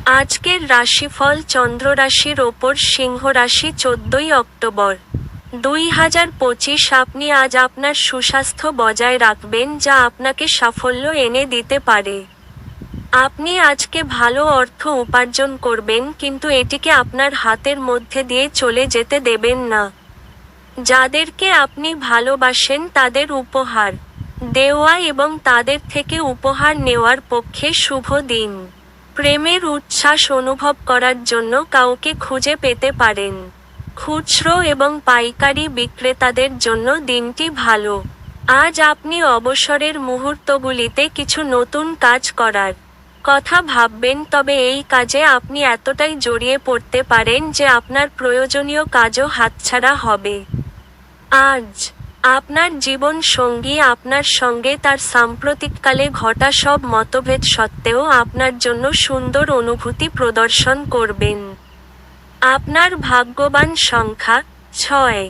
আজকের রাশিফল চন্দ্র রাশির ওপর সিংহ রাশি 14ই অক্টোবর 2025। আপনি আজ আপনার সুস্বাস্থ্য বজায় রাখবেন, যা আপনাকে সাফল্য এনে দিতে পারে। আপনি আজকে ভালো অর্থ উপার্জন করবেন, কিন্তু এটিকে আপনার হাতের মধ্যে দিয়ে চলে যেতে দেবেন না। যাদেরকে আপনি ভালোবাসেন তাদের উপহার দেওয়া এবং তাদের থেকে উপহার নেওয়ার পক্ষে শুভ দিন। প্রেমের উচ্ছ্বাস অনুভব করার জন্য কাউকে খুঁজে পেতে পারেন। খুচরো এবং পাইকারি বিক্রেতাদের জন্য দিনটি ভালো। আজ আপনি অবসরের মুহূর্তগুলিতে কিছু নতুন কাজ করার কথা ভাববেন, তবে এই কাজে আপনি এতটাই জড়িয়ে পড়তে পারেন যে আপনার প্রয়োজনীয় কাজও হাতছাড়া হবে। আজ আপনার জীবন সঙ্গী আপনার সঙ্গে তার সাম্প্রতিককালে ঘটা সব মতভেদ সত্ত্বেও আপনার জন্য সুন্দর অনুভূতি প্রদর্শন করবেন। আপনার ভাগ্যবান সংখ্যা 6।